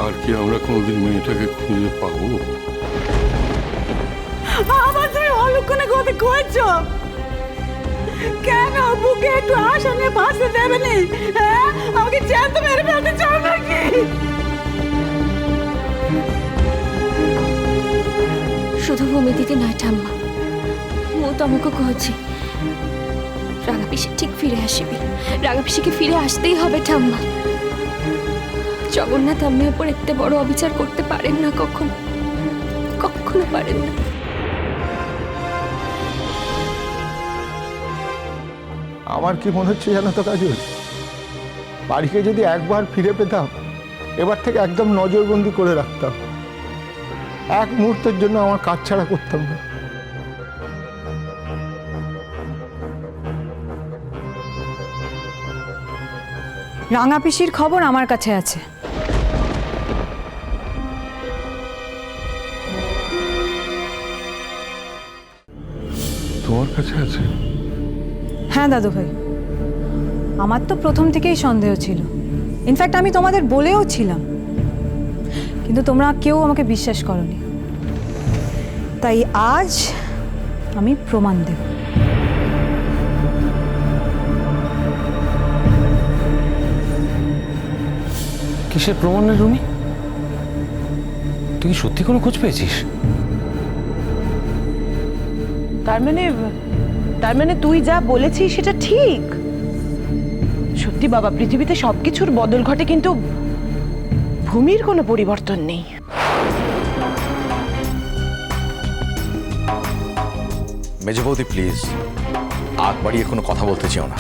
আর কি আমরা কোনোদিন মেয়েটাকে খুঁজে পাবো? আমার তুমি অলক্ষণে গতি করছো কেন? বুকে একটু আশা নিয়ে বাঁচতে দেবে নি? হ্যাঁ, আমাকে জ্যান্ত মেরে ফেলতে চাও নাকি? শুধু ভূমি দিদি নয় ঠাম্মা, ମୁଁ ତମକୁ କହୁଛି রাঙা পিসি ঠিক ফিরে আসবে। রাঙা পিসিকে ফিরে আসতেই হবে ঠাম্মা। জগন্নাথ আম্মের উপর এত বড় অবিচার করতে পারেন না, কখনো কখনো পারেন না। আমার কি মনে হচ্ছে জানো তো কাজল, বাড়িকে যদি একবার ফিরে পেতাম, এবার থেকে একদম নজরবন্দি করে রাখতাম, এক মুহূর্তের জন্য আমার কাজ ছাড়া করতাম না। রাঙা পিসির খবর আমার কাছে আছে। তোমার কাছে আছে? হ্যাঁ দাদু ভাই, আমার তো প্রথম থেকেই সন্দেহ ছিল। ইনফ্যাক্ট আমি তোমাদের বলেও ছিলাম, কিন্তু তোমরা কেউ আমাকে বিশ্বাস করোনি। তাই আজ আমি প্রমাণ দেব। কিসের প্রমাণ রে রুমি? তুই কি সত্যি কোনো খোঁজ পেয়েছিস? তার মানে তুই যা বলেছিস সেটা ঠিক। সত্যি বাবা, পৃথিবীতে সবকিছুর বদল ঘটে, কিন্তু ভূমির কোনো পরিবর্তন নেই। মেজ বৌদি প্লিজ, আগ বাড়িয়ে কোনো কথা বলতে চাও না।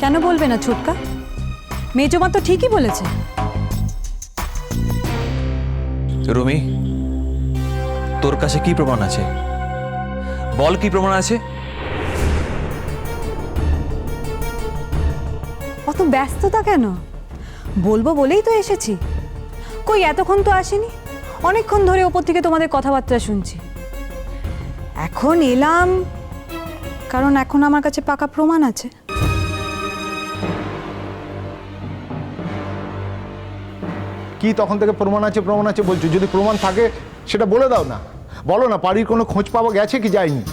কেন বলবে না ছোটকা? মেজমা তো ঠিকই বলেছে। রুমি, তোর কাছে কি প্রমাণ আছে? বল, কি প্রমাণ আছে? অত ব্যস্ততা কেন? বলবো বলেই তো এসেছি। কই এতক্ষণ তো আসেনি, অনেকক্ষণ ধরে ওপর থেকে তোমাদের কথাবার্তা শুনছি। এখন এলাম কারণ এখন আমার কাছে পাকা প্রমাণ আছে। কি তখন থেকে প্রমাণ আছে বলছো? যদি প্রমাণ থাকে সেটা বলে দাও না, বলো না বাড়ির কোনো খোঁজ পাওয়া গেছে কি যায়নি?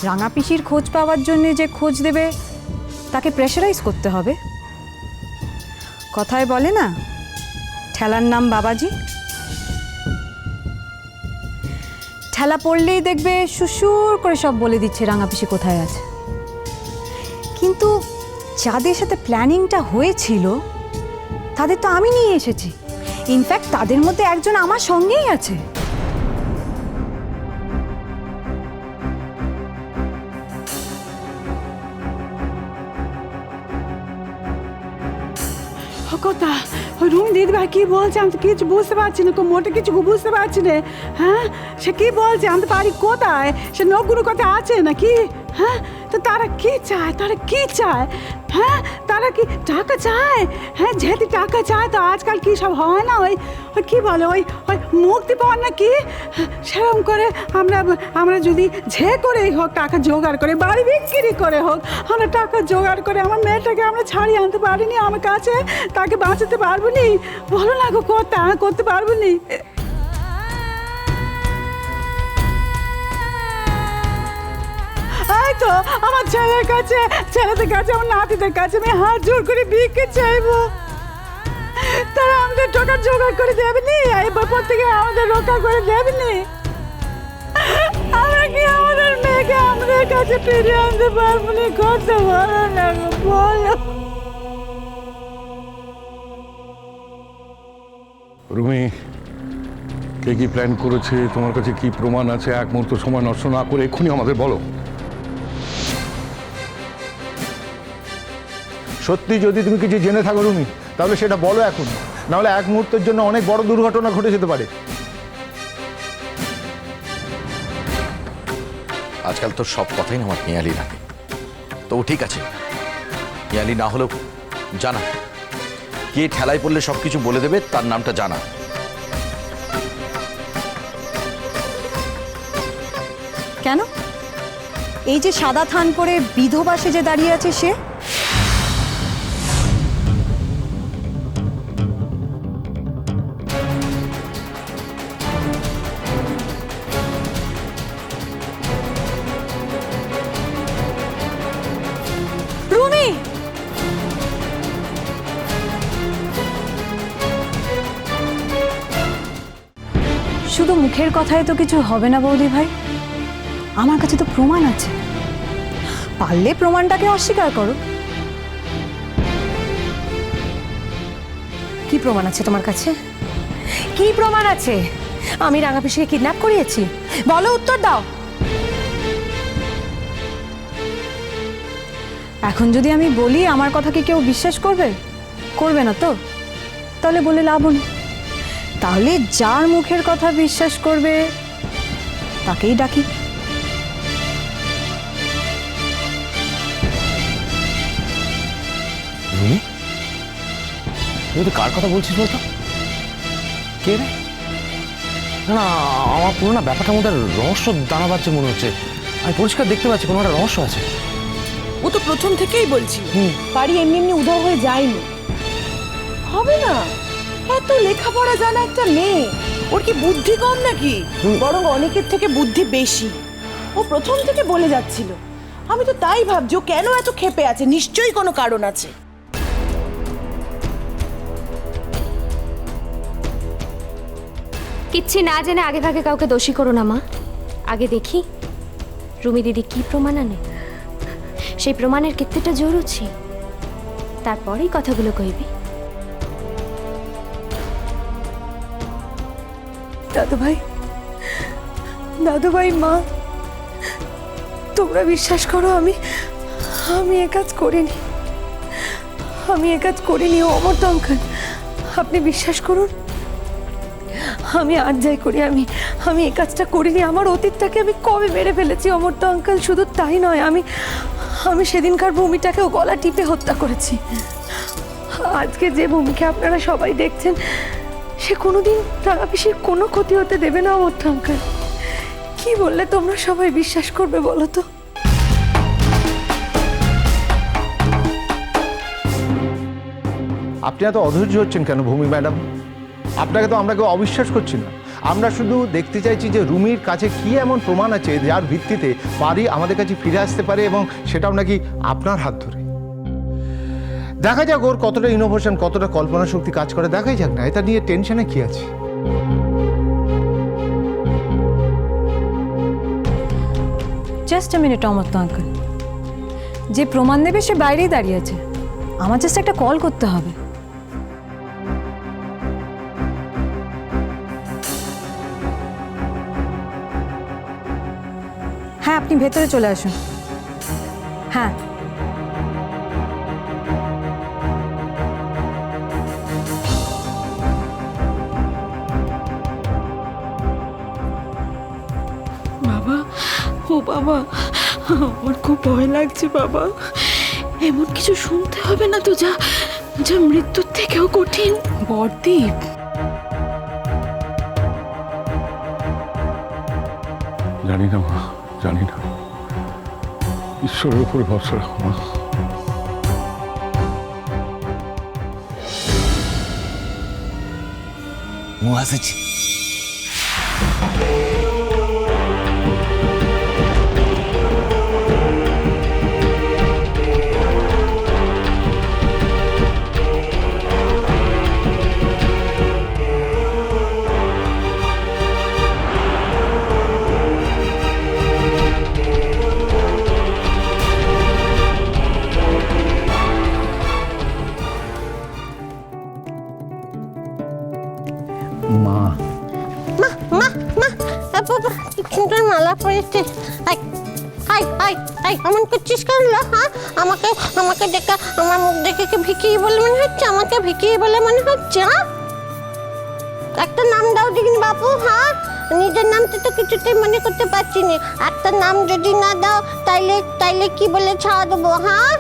রাঙা পিসির খোঁজ পাওয়ার জন্য যে খোঁজ দেবে তাকে প্রেশারাইজ করতে হবে। কথায় বলে না, ঠেলার নাম বাবাজি। ঠেলা পড়লেই দেখবে সুসুর করে সব বলে দিচ্ছে রাঙা পিসি কোথায় আছে। কিন্তু যাদের সাথে প্ল্যানিংটা হয়েছিল তাদের তো আমি নিয়ে এসেছি। ইনফ্যাক্ট তাদের মধ্যে একজন আমার সঙ্গেই আছে। কথা ওই রুমি দিদিভাই কি বলছে আমি তো কিছু বুঝতে পারছি না, মোটে কিছু বুঝতে পারছি না। হ্যাঁ, সে কি বলছে? আমি তো বাড়ি কোথায়? সে নগুরু কোথায় আছে নাকি? হ্যাঁ, তো তারা কি চায়? হ্যাঁ, তারা কি টাকা চায়? হ্যাঁ, যেহেতু টাকা চায় তো আজকাল কি সব হয় না, ওই ওই কি বলে, ওই ওই মুক্তি পাওয়ার নাকি সেরকম করে আমরা যদি যে করেই হোক টাকা জোগাড় করে, বাড়ি বিক্রি করে হোক, আমরা টাকা জোগাড় করে আমার মেয়েটাকে আমরা ছাড়িয়ে আনতে পারিনি আমার কাছে, তাকে বাঁচাতে পারবো নি? বলো না গো, করতে পারবো নি? তো আমার ছেলেদের কাছে, আমার নাতিদের কাছে আমি হাত জোর করে ভিক্ষে চাইবো। তারা আমাদের টাকা জোগাড় করে দেবেনি, এই ব্যাপার থেকে আমাদের রক্ষা করে দেবেনি। আমরা কি আমাদের মেয়েকে আমাদের কাছে ফিরিয়ে আনতে পারবো না? করতে বলো না গো, বলো। রুমি, কে কি প্ল্যান করেছে? তোমার কাছে কি প্রমাণ আছে? এক মুহূর্ত সময় নষ্ট না করে এক্ষুনি আমাদের বলো। সত্যি যদি তুমি কিছু জেনে থাকো রুমি, তাহলে সেটা বলো এখন, নাহলে এক মুহূর্তের জন্য অনেক বড় দুর্ঘটনা ঘটে যেতে পারে। আজকাল তো সব কথাই না আমার পিয়ালি লাগে। তবু ঠিক আছে, পিয়ালি না হলেও জানা, কে ঠেলায় পড়লে সবকিছু বলে দেবে তার নামটা জানা। কেন? এই যে সাদা থান পরে বিধবা সেজে দাঁড়িয়ে আছে সে? রুমি! শুধু মুখের কথায় তো কিছু হবে না বৌদি ভাই, আমার কাছে তো প্রমাণ আছে। পারলে প্রমাণটাকে অস্বীকার করো। কি প্রমাণ আছে তোমার কাছে? কি প্রমাণ আছে? আমি রাঙা পিসিকে কিডন্যাপ করিয়েছি? বলো, উত্তর দাও। এখন যদি আমি বলি আমার কথা কি কেউ বিশ্বাস করবে? করবে না তো? তাহলে বলে লাভ নেই। তাহলে যার মুখের কথা বিশ্বাস করবে তাকেই ডাকি। রুমি, তুই তো কার কথা বলছিস বলতো? কে রে? না না, আমার পুরো না ব্যাপারটার মধ্যে রহস্য দানা বাজছে মনে হচ্ছে। আমি পরিষ্কার দেখতে পাচ্ছি কোনো একটা রহস্য আছে। ও তো প্রথম থেকেই বলছিল বাড়ি এমনি এমনি উধাও হয়ে যায়নি। হবে না, এত লেখাপড়া জানা একটা মেয়ে, ওর কি বুদ্ধি কম নাকি? বরং অনেকের থেকে বুদ্ধি বেশি। ও প্রথম থেকে বলে যাচ্ছিল। আমি তো তাই ভাবছি ও কেন এত ক্ষেপে আছে, নিশ্চয়ই কোনো কারণ আছে। কিচ্ছি না জেনে আগে ভাগে কাউকে দোষী করো না মা। আগে দেখি রুমি দিদি কি প্রমাণ আনে, সেই প্রমাণের ক্ষেত্রেটা জরুরি, তারপরেই কথাগুলো কইবি। দাদু ভাই, মা, তোমরা বিশ্বাস করো, আমি এ কাজ করিনি। ও অমর্ত্য আঙ্কেল, আপনি বিশ্বাস করুন, আমি আর যাই করি, আমি এ কাজটা করিনি। আমার অতীতটাকে আমি কবে মেরে ফেলেছি অমর্ত্য আঙ্কেল। শুধু তাই নয়, আমি সেদিনকার ভূমিটাকেও গলা টিপে হত্যা করেছি। আজকে যে ভূমিকে আপনারা সবাই দেখছেন, সে কোনোদিন রাঙা পিসির কোনো ক্ষতি হতে দেবে না অমর্ত্য আঙ্কেল। কি বললে তোমরা সবাই বিশ্বাস করবে বলো তো? আপনি এত অধৈর্য হচ্ছেন কেন ভূমি ম্যাডাম? আপনাকে তো আমরা কেউ অবিশ্বাস করছি না। আমরা শুধু দেখতে চাইছি যে রুমির কাছে কি এমন প্রমাণ আছে যার ভিত্তিতে বাড়ি আমাদের কাছে ফিরে আসতে পারে, এবং সেটাও নাকি আপনার হাত ধরে। দেখা যাক ওর কতটা ইনোভেশন, কতটা কল্পনা শক্তি কাজ করে, দেখাই যাক না। এটা নিয়ে টেনশনে কি আছে? Just a minute Amartya uncle, যে প্রমাণ দেবে সে বাইরেই দাঁড়িয়ে আছে। আমার জাস্ট একটা কল করতে হবে। হ্যাঁ, আপনি ভেতরে চলে আসুন। হ্যাঁ, বাবা, ও বাবা, আমার খুব ভয় লাগছে বাবা। এমন কিছু শুনতে হবে না তো যা মৃত্যুর থেকেও কঠিন। বরদীপ, জানি না মা, জানি না। ঈশ্বরের উপরে ভরসা রাখো মা। ମୁଁ ଆସିଛି। মা, সুন্দর মালা পরেছে। অমন করছিস কেন? হ্যাঁ, আমাকে দেখে, আমার মুখ দেখে কি ভিখিরি বলে মনে হচ্ছে? আমাকে ভিখিরি বলে মনে হচ্ছে? হ্যাঁ, একটা নাম দাও দেখিনি বাপু। হ্যাঁ, নিজের নামটা তো কিছুতেই মনে করতে পারছি না। একটা নাম যদি না দাও তাইলে কি বলে ছাড়া দেবো? হ্যাঁ,